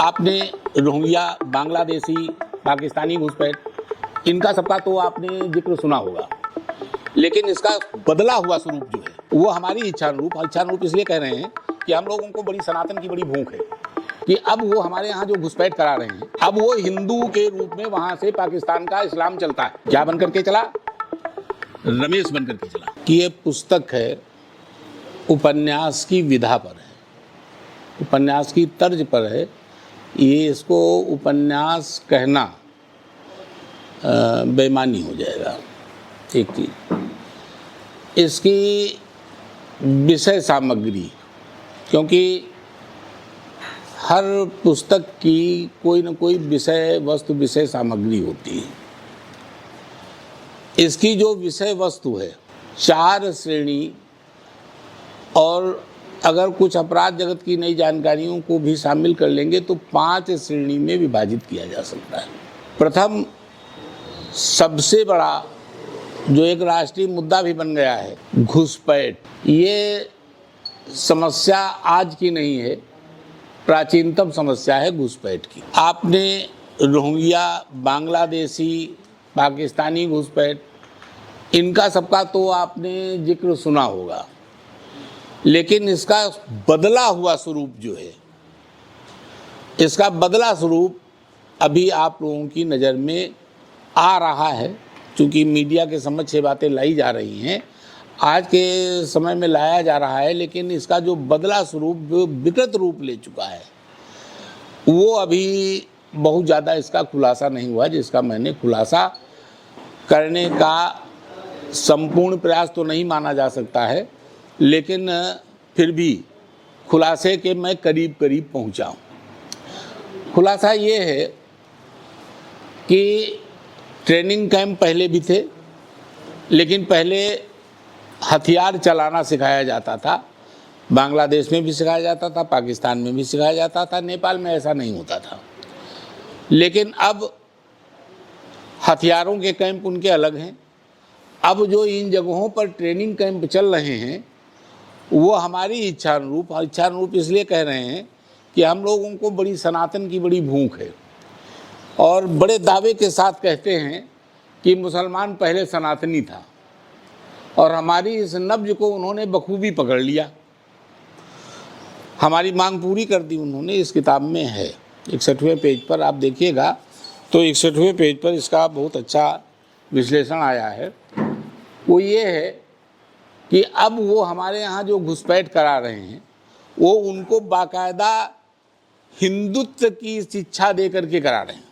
आपने रोहिंग्या, बांग्लादेशी, पाकिस्तानी घुसपैठ, इनका सबका तो आपने जिक्र सुना होगा, लेकिन इसका बदला हुआ स्वरूप जो है वो हमारी इच्छानुरूप इसलिए कह रहे हैं कि हम लोगों को बड़ी सनातन की बड़ी भूख है कि अब वो हमारे यहाँ जो घुसपैठ करा रहे हैं, अब वो हिंदू के रूप में वहाँ से पाकिस्तान का इस्लाम चलता है। क्या बनकर के चला? रमेश बनकर के चला। कि ये पुस्तक है उपन्यास की विधा पर है, उपन्यास की तर्ज पर है। ये इसको उपन्यास कहना बेईमानी हो जाएगा। एक चीज़ इसकी विषय सामग्री, क्योंकि हर पुस्तक की कोई न कोई विषय वस्तु विषय सामग्री होती है। इसकी जो विषय वस्तु है 4 श्रेणी, और अगर कुछ अपराध जगत की नई जानकारियों को भी शामिल कर लेंगे तो 5 श्रेणी में विभाजित किया जा सकता है। प्रथम, सबसे बड़ा जो एक राष्ट्रीय मुद्दा भी बन गया है, घुसपैठ। ये समस्या आज की नहीं है, प्राचीनतम समस्या है घुसपैठ की। आपने रोहिंग्या, बांग्लादेशी, पाकिस्तानी घुसपैठ, इनका सबका तो आपने जिक्र सुना होगा, लेकिन इसका बदला हुआ स्वरूप जो है, इसका बदला स्वरूप अभी आप लोगों की नज़र में आ रहा है। चूँकि मीडिया के समक्ष ये बातें लाई जा रही हैं, आज के समय में लाया जा रहा है, लेकिन इसका जो बदला स्वरूप जो विकृत रूप ले चुका है वो अभी बहुत ज़्यादा इसका खुलासा नहीं हुआ, जिसका मैंने खुलासा करने का संपूर्ण प्रयास तो नहीं माना जा सकता है, लेकिन फिर भी खुलासे के मैं करीब करीब पहुंचा हूं। खुलासा ये है कि ट्रेनिंग कैंप पहले भी थे, लेकिन पहले हथियार चलाना सिखाया जाता था। बांग्लादेश में भी सिखाया जाता था, पाकिस्तान में भी सिखाया जाता था, नेपाल में ऐसा नहीं होता था। लेकिन अब हथियारों के कैंप उनके अलग हैं। अब जो इन जगहों पर ट्रेनिंग कैंप चल रहे हैं वो हमारी इच्छानुरूप इसलिए कह रहे हैं कि हम लोगों को बड़ी सनातन की बड़ी भूख है, और बड़े दावे के साथ कहते हैं कि मुसलमान पहले सनातनी था, और हमारी इस नब्ज को उन्होंने बखूबी पकड़ लिया, हमारी मांग पूरी कर दी उन्होंने। इस किताब में है 61वें पेज पर, आप देखिएगा तो 61वें पेज पर इसका बहुत अच्छा विश्लेषण आया है। वो ये है कि अब वो हमारे यहाँ जो घुसपैठ करा रहे हैं वो उनको बाकायदा हिंदुत्व की शिक्षा दे करके करा रहे हैं।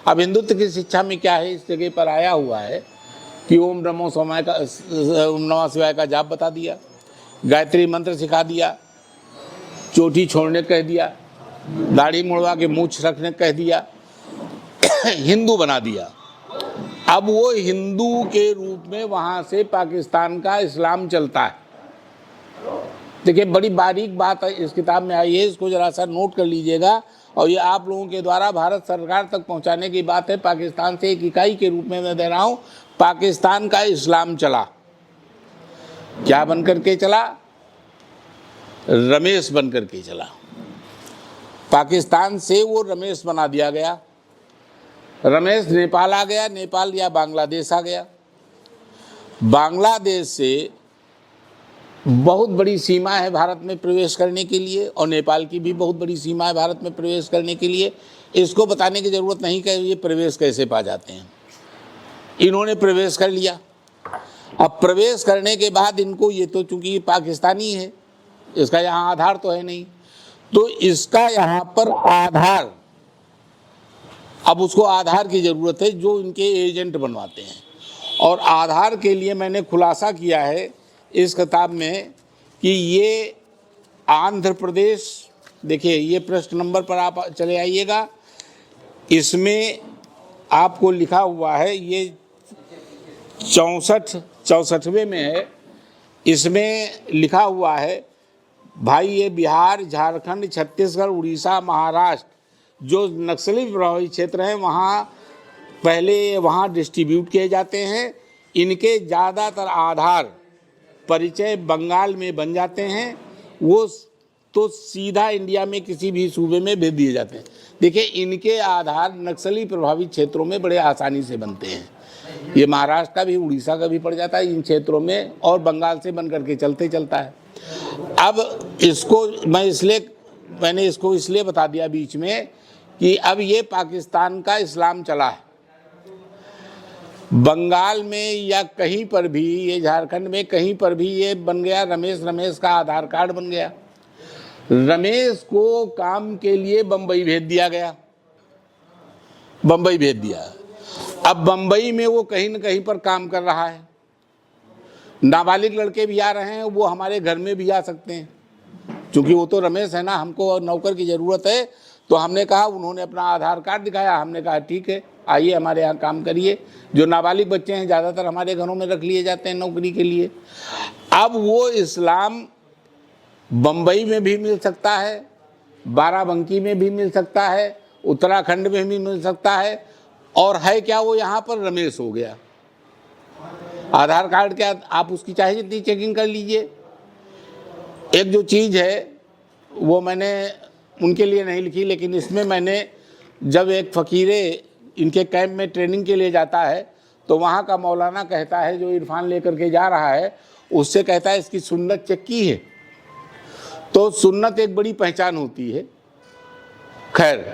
अब हिंदुत्व की शिक्षा में क्या है, इस जगह पर आया हुआ है कि ओम नमः शिवाय का जाप बता दिया, गायत्री मंत्र सिखा दिया, चोटी छोड़ने कह दिया, दाढ़ी मुड़वा के मूंछ रखने कह दिया, हिंदू बना दिया। अब वो हिंदू के रूप में वहाँ से पाकिस्तान का इस्लाम चलता है। देखिए, बड़ी बारीक बात है इस किताब में आई है, इसको जरा सा नोट कर लीजिएगा, और ये आप लोगों के द्वारा भारत सरकार तक पहुंचाने की बात है। पाकिस्तान से एक इकाई के रूप में मैं दे रहा हूं, पाकिस्तान का इस्लाम चला। क्या बनकर के चला? रमेश बनकर के चला। पाकिस्तान से वो रमेश बना दिया गया। रमेश नेपाल आ गया, नेपाल या बांग्लादेश आ गया। बांग्लादेश से बहुत बड़ी सीमा है भारत में प्रवेश करने के लिए, और नेपाल की भी बहुत बड़ी सीमा है भारत में प्रवेश करने के लिए। इसको बताने की ज़रूरत नहीं कि ये प्रवेश कैसे पा जाते हैं। इन्होंने प्रवेश कर लिया। अब प्रवेश करने के बाद इनको ये तो चूँकि पाकिस्तानी है, इसका यहाँ आधार तो है नहीं, तो इसका यहाँ पर आधार, अब उसको आधार की ज़रूरत है जो इनके एजेंट बनवाते हैं। और आधार के लिए मैंने खुलासा किया है इस किताब में कि ये आंध्र प्रदेश, देखिए ये पृष्ठ नंबर पर आप चले आइएगा, इसमें आपको लिखा हुआ है, ये 64वें में है, इसमें लिखा हुआ है भाई ये बिहार, झारखंड, छत्तीसगढ़, उड़ीसा, महाराष्ट्र जो नक्सली प्रभावित क्षेत्र हैं वहाँ पहले वहाँ डिस्ट्रीब्यूट किए जाते हैं। इनके ज़्यादातर आधार परिचय बंगाल में बन जाते हैं, वो तो सीधा इंडिया में किसी भी सूबे में भेज दिए जाते हैं। देखिए, इनके आधार नक्सली प्रभावित क्षेत्रों में बड़े आसानी से बनते हैं। ये महाराष्ट्र का भी, उड़ीसा का भी पड़ जाता है इन क्षेत्रों में, और बंगाल से बन करके चलता है। अब इसको मैंने इसको इसलिए बता दिया बीच में कि अब ये पाकिस्तान का इस्लाम चला है। बंगाल में या कहीं पर भी, ये झारखंड में कहीं पर भी ये बन गया, रमेश का आधार कार्ड बन गया। रमेश को काम के लिए बंबई भेज दिया गया, बंबई भेज दिया। अब बंबई में वो कहीं न कहीं पर काम कर रहा है। नाबालिग लड़के भी आ रहे हैं, वो हमारे घर में भी आ सकते हैं, क्योंकि वो तो रमेश है ना, हमको नौकर की ज़रूरत है। तो हमने कहा, उन्होंने अपना आधार कार्ड दिखाया, हमने कहा ठीक है, आइए हमारे यहाँ काम करिए। जो नाबालिग बच्चे हैं ज़्यादातर हमारे घरों में रख लिए जाते हैं नौकरी के लिए। अब वो इस्लाम बंबई में भी मिल सकता है, बाराबंकी में भी मिल सकता है, उत्तराखंड में भी मिल सकता है, और है क्या, वो यहाँ पर रमेश हो गया। आधार कार्ड क्या, आप उसकी चाहे जितनी चेकिंग कर लीजिए। एक जो चीज़ है वो मैंने उनके लिए नहीं लिखी, लेकिन इसमें मैंने, जब एक फ़कीरे इनके कैंप में ट्रेनिंग के लिए जाता है तो वहाँ का मौलाना कहता है, जो इरफान लेकर के जा रहा है, उससे कहता है इसकी सुन्नत चेक की है। तो सुन्नत एक बड़ी पहचान होती है। खैर,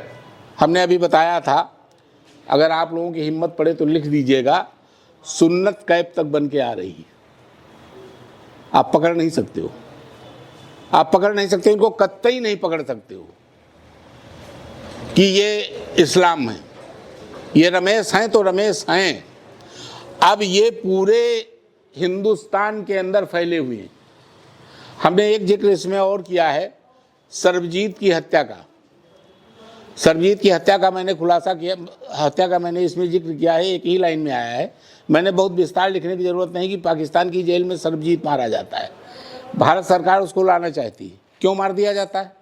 हमने अभी बताया था, अगर आप लोगों की हिम्मत पड़े तो लिख दीजिएगा, सुन्नत कैब तक बन के आ रही है। आप पकड़ नहीं सकते हो, आप पकड़ नहीं सकते, इनको कतई नहीं पकड़ सकते हो कि ये इस्लाम है। ये रमेश हैं तो रमेश हैं। अब ये पूरे हिंदुस्तान के अंदर फैले हुए हैं। हमने एक जिक्र इसमें और किया है, सर्वजीत की हत्या का। सर्वजीत की हत्या का मैंने खुलासा किया, हत्या का मैंने इसमें जिक्र किया है, एक ही लाइन में आया है। मैंने बहुत विस्तार लिखने की ज़रूरत नहीं कि पाकिस्तान की जेल में सर्वजीत मारा जाता है, भारत सरकार उसको लाना चाहती है। क्यों मार दिया जाता है?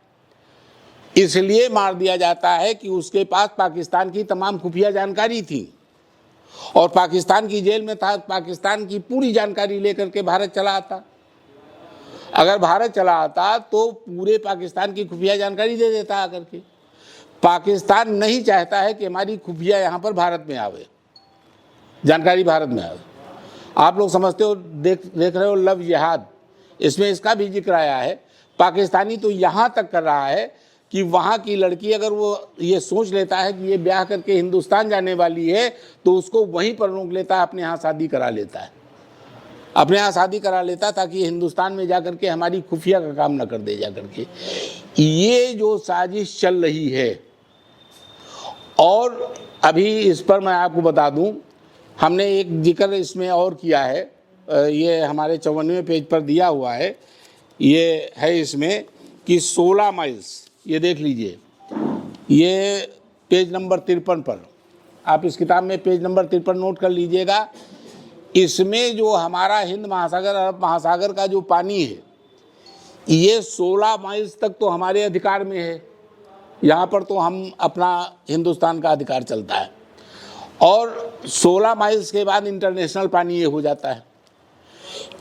इसलिए मार दिया जाता है कि उसके पास पाकिस्तान की तमाम खुफिया जानकारी थी, और पाकिस्तान की जेल में था, पाकिस्तान की पूरी जानकारी लेकर के भारत चला आता। अगर भारत चला आता तो पूरे पाकिस्तान की खुफिया जानकारी दे देता आकर के। पाकिस्तान नहीं चाहता है कि हमारी खुफिया यहाँ पर भारत में आवे, जानकारी भारत में आवे। आप लोग समझते हो, देख रहे हो लव जिहाद, इसमें इसका भी जिक्र आया है। पाकिस्तानी तो यहाँ तक कर रहा है कि वहाँ की लड़की अगर वो ये सोच लेता है कि ये ब्याह करके हिंदुस्तान जाने वाली है, तो उसको वहीं पर रोक लेता है, अपने यहाँ शादी करा लेता है, अपने यहाँ शादी करा लेता, ताकि हिंदुस्तान में जा करके हमारी खुफिया का काम न कर दे जा करके। ये जो साजिश चल रही है, और अभी इस पर मैं आपको बता दूं, हमने एक जिक्र इसमें और किया है, ये हमारे 54वें पेज पर दिया हुआ है। ये है इसमें कि 16 माइल्स, ये देख लीजिए, ये पेज नंबर 53 पर, आप इस किताब में पेज नंबर 53 नोट कर लीजिएगा। इसमें जो हमारा हिंद महासागर, अरब महासागर का जो पानी है, ये 16 माइल्स तक तो हमारे अधिकार में है। यहाँ पर तो हम अपना हिंदुस्तान का अधिकार चलता है, और 16 माइल्स के बाद इंटरनेशनल पानी ये हो जाता है।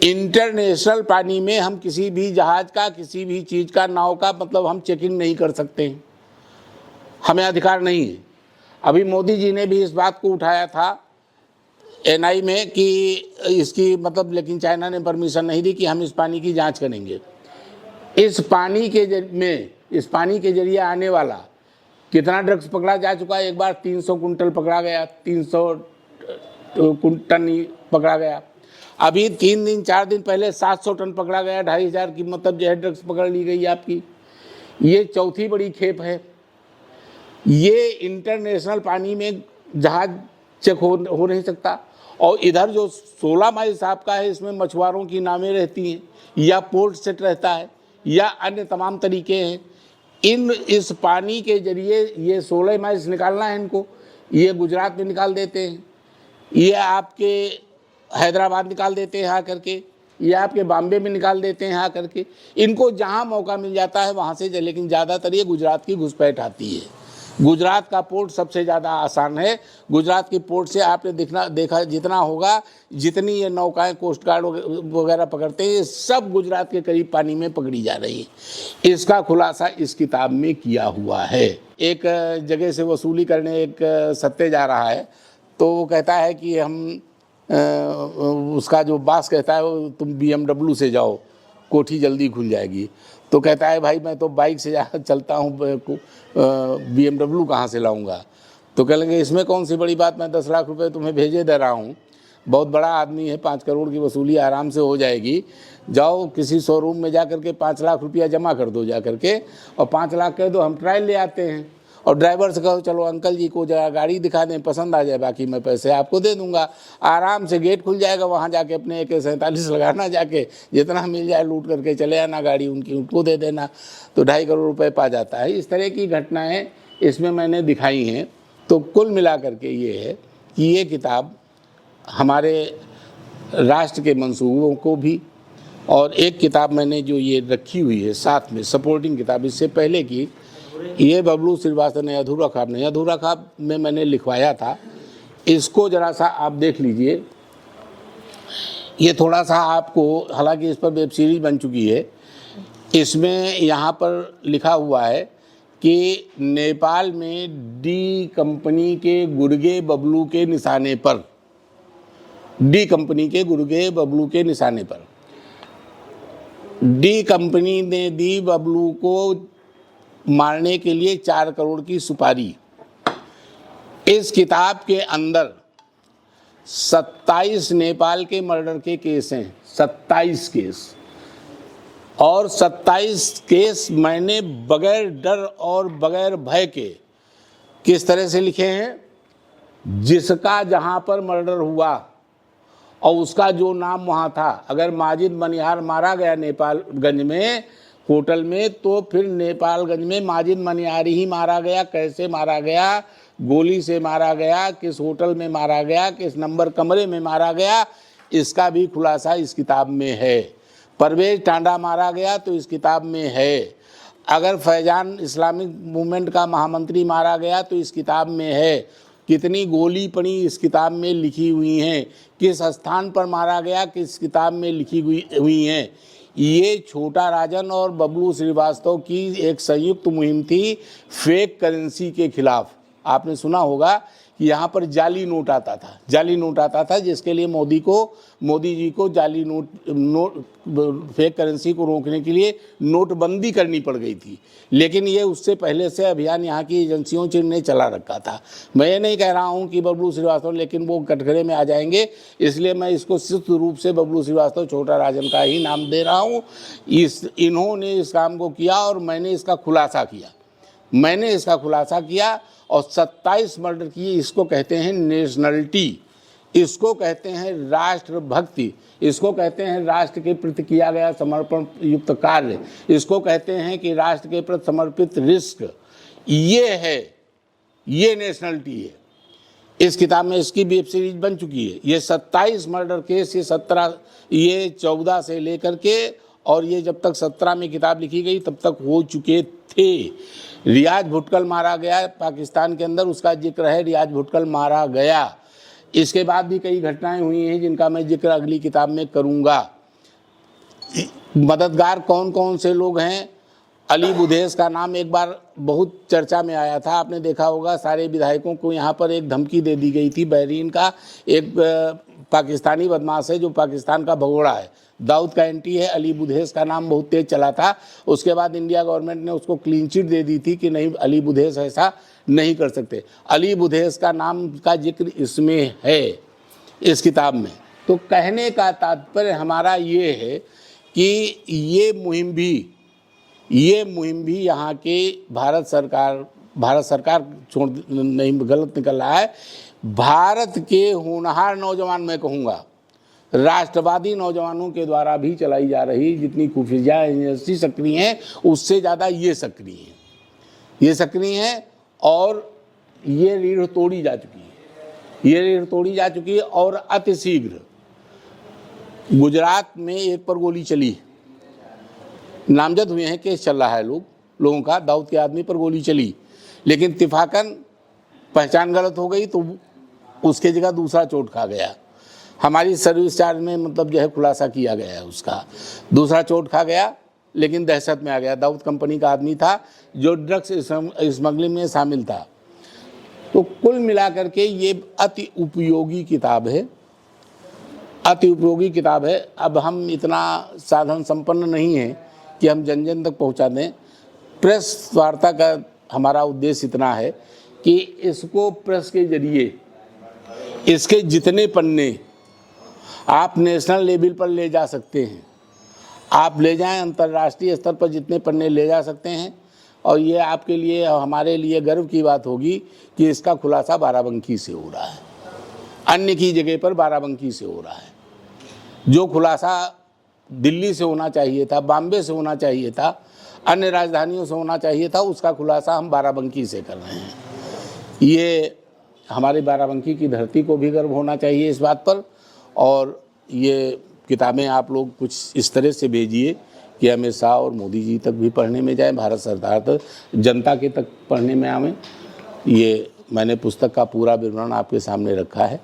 इंटरनेशनल पानी में हम किसी भी जहाज का, किसी भी चीज़ का, नाव का, मतलब हम चेकिंग नहीं कर सकते हैं, हमें अधिकार नहीं है। अभी मोदी जी ने भी इस बात को उठाया था एनआई में कि इसकी मतलब, लेकिन चाइना ने परमिशन नहीं दी कि हम इस पानी की जांच करेंगे। इस पानी के जरिए आने वाला कितना ड्रग्स पकड़ा जा चुका है? एक बार 300 कुंटल पकड़ा गया, 300 टन पकड़ा गया। अभी 3 दिन 4 दिन पहले 700 टन पकड़ा गया, 2500 की मतलब जो है ड्रग्स पकड़ ली गई आपकी। ये चौथी बड़ी खेप है। ये इंटरनेशनल पानी में जहाज चेक हो नहीं सकता। और इधर जो 16 माइल्स आपका है, इसमें मछुआरों की नावें रहती हैं, या पोर्ट सेट रहता है, या अन्य तमाम तरीके हैं। इस पानी के जरिए ये 16 माइल्स निकालना है इनको, ये गुजरात में निकाल देते हैं, ये आपके हैदराबाद निकाल देते हैं आ करके, ये आपके बॉम्बे में निकाल देते हैं आ करके। इनको जहाँ मौका मिल जाता है वहाँ से, लेकिन ज़्यादातर ये गुजरात की घुसपैठ आती है। गुजरात का पोर्ट सबसे ज़्यादा आसान है। गुजरात की पोर्ट से आपने देखा जितना होगा, जितनी ये नौकाएं कोस्ट गार्ड वगैरह पकड़ते हैं, ये सब गुजरात के करीब पानी में पकड़ी जा रही है। इसका खुलासा इस किताब में किया हुआ है। एक जगह से वसूली करने एक सत्ते जा रहा है, तो वो कहता है कि हम उसका जो बॉस कहता है तुम BMW से जाओ, कोठी जल्दी खुल जाएगी। तो कहता है भाई मैं तो बाइक से चलता हूँ, BMW कहाँ से लाऊंगा। तो कह लेंगे इसमें कौन सी बड़ी बात, मैं 10 लाख रुपए तुम्हें भेजे दे रहा हूँ, बहुत बड़ा आदमी है, 5 करोड़ की वसूली आराम से हो जाएगी। जाओ किसी शोरूम में जा करके 5 लाख रुपया जमा कर दो जा करके, और 5 लाख कह दो हम ट्रायल ले आते हैं, और ड्राइवर से कहो चलो अंकल जी को जरा गाड़ी दिखा दें, पसंद आ जाए बाकी मैं पैसे आपको दे दूंगा। आराम से गेट खुल जाएगा, वहाँ जाके अपने AK-47 लगाना, जाके जितना मिल जाए लूट करके चले आना, गाड़ी उनकी उनको दे देना, तो 2.5 करोड़ रुपए पा जाता है। इस तरह की घटनाएं इसमें मैंने दिखाई हैं। तो कुल मिला करके ये है कि ये किताब हमारे राष्ट्र के मंसूबों को भी, और एक किताब मैंने जो ये रखी हुई है साथ में सपोर्टिंग किताब इससे पहले की, ये बबलू श्रीवास्तव ने अधूरा ख्वाब में मैंने लिखवाया था। इसको जरा सा आप देख लीजिए। ये थोड़ा सा आपको, हालांकि इस पर वेब सीरीज बन चुकी है, इसमें यहाँ पर लिखा हुआ है कि नेपाल में डी कंपनी के गुर्गे बबलू के निशाने पर, डी कंपनी ने दी बबलू को मारने के लिए 4 करोड़ की सुपारी। इस किताब के अंदर 27 नेपाल के मर्डर के केस हैं, 27 केस, और 27 केस मैंने बगैर डर और बगैर भय के किस तरह से लिखे हैं, जिसका जहां पर मर्डर हुआ और उसका जो नाम वहाँ था, अगर माजिद मनिहार मारा गया नेपालगंज में होटल में, तो फिर नेपालगंज में माजिद मनिहारी ही मारा गया। कैसे मारा गया, गोली से मारा गया, किस होटल में मारा गया, किस नंबर कमरे में मारा गया, इसका भी खुलासा इस किताब में है। परवेज टांडा मारा गया तो इस किताब में है। अगर फैजान इस्लामिक मूवमेंट का महामंत्री मारा गया तो इस किताब में है। कितनी गोली पड़ी इस किताब में लिखी हुई हैं, किस स्थान पर मारा गया किस किताब में लिखी हुई हैं। ये छोटा राजन और बबलू श्रीवास्तव की एक संयुक्त मुहिम थी फेक करेंसी के खिलाफ। आपने सुना होगा कि यहाँ पर जाली नोट आता था, जिसके लिए मोदी जी को जाली नोट फेक करेंसी को रोकने के लिए नोटबंदी करनी पड़ गई थी। लेकिन ये उससे पहले से अभियान यहाँ की एजेंसियों ने चला रखा था। मैं ये नहीं कह रहा हूँ कि बबलू श्रीवास्तव, लेकिन वो कटघरे में आ जाएंगे, इसलिए मैं इसको सिर्फ रूप से बबलू श्रीवास्तव छोटा राजन का ही नाम दे रहा हूँ। इन्होंने इस काम को किया और मैंने इसका खुलासा किया और 27 मर्डर किए। इसको कहते हैं नेशनलिटी, इसको कहते हैं राष्ट्रभक्ति, इसको कहते हैं राष्ट्र के प्रति किया गया समर्पण युक्त कार्य, इसको कहते हैं कि राष्ट्र के प्रति समर्पित रिस्क। ये नेशनलिटी है। इस किताब में इसकी वेब सीरीज बन चुकी है। ये 27 मर्डर केस, ये 14 से लेकर के, और ये जब तक 17 में किताब लिखी गई तब तक हो चुके थे। रियाज भुटकल मारा गया पाकिस्तान के अंदर, उसका जिक्र है, रियाज भुटकल मारा गया। इसके बाद भी कई घटनाएं हुई हैं जिनका मैं जिक्र अगली किताब में करूंगा। मददगार कौन कौन से लोग हैं, अली बुधेश का नाम एक बार बहुत चर्चा में आया था, आपने देखा होगा। सारे विधायकों को यहाँ पर एक धमकी दे दी गई थी। बहरीन का एक पाकिस्तानी बदमाश है जो पाकिस्तान का भगोड़ा है, दाऊद का एंटी है। अली बुधेश का नाम बहुत तेज चला था। उसके बाद इंडिया गवर्नमेंट ने उसको क्लीन चिट दे दी थी कि नहीं, अली बुधेश ऐसा नहीं कर सकते। अली बुधेश का नाम का जिक्र इसमें है, इस किताब में। तो कहने का तात्पर्य हमारा ये है कि ये मुहिम भी यहाँ के भारत सरकार छोड़ नहीं, गलत निकल रहा है, भारत के होनहार नौजवान, मैं कहूँगा राष्ट्रवादी नौजवानों के द्वारा भी चलाई जा रही जितनी खुफिया एजेंसी सक्रिय हैं, उससे ज़्यादा ये सक्रिय हैं और ये रीढ़ तोड़ी जा चुकी है। और अतिशीघ्र गुजरात में एक पर गोली चली, नामजद हुए हैं, केस चल रहा है लोगों का, दाऊद के आदमी पर गोली चली। लेकिन इत्तेफाकन पहचान गलत हो गई तो उसके जगह दूसरा चोट खा गया। हमारी सर्विस चार्ज में मतलब जो है खुलासा किया गया है उसका, दूसरा चोट खा गया लेकिन दहशत में आ गया। दाऊद कंपनी का आदमी था जो ड्रग्स स्मगलिंग में शामिल था। तो कुल मिलाकर के ये अति उपयोगी किताब है, अति उपयोगी किताब है। अब हम इतना साधन संपन्न नहीं हैं कि हम जन जन तक पहुंचा दें। प्रेस वार्ता का हमारा उद्देश्य इतना है कि इसको प्रेस के जरिए इसके जितने पन्ने आप नेशनल लेवल पर ले जा सकते हैं, आप ले जाएं, अंतर्राष्ट्रीय स्तर पर जितने पन्ने ले जा सकते हैं। और ये आपके लिए हमारे लिए गर्व की बात होगी कि इसका खुलासा बाराबंकी से हो रहा है, अन्य की जगह पर बाराबंकी से हो रहा है। जो खुलासा दिल्ली से होना चाहिए था, बॉम्बे से होना चाहिए था, अन्य राजधानियों से होना चाहिए था, उसका खुलासा हम बाराबंकी से कर रहे हैं। ये हमारे बाराबंकी की धरती को भी गर्व होना चाहिए इस बात पर। और ये किताबें आप लोग कुछ इस तरह से भेजिए कि अमित शाह और मोदी जी तक भी पढ़ने में जाए, भारत सरकार तक, जनता के तक पढ़ने में आवे। ये मैंने पुस्तक का पूरा विवरण आपके सामने रखा है।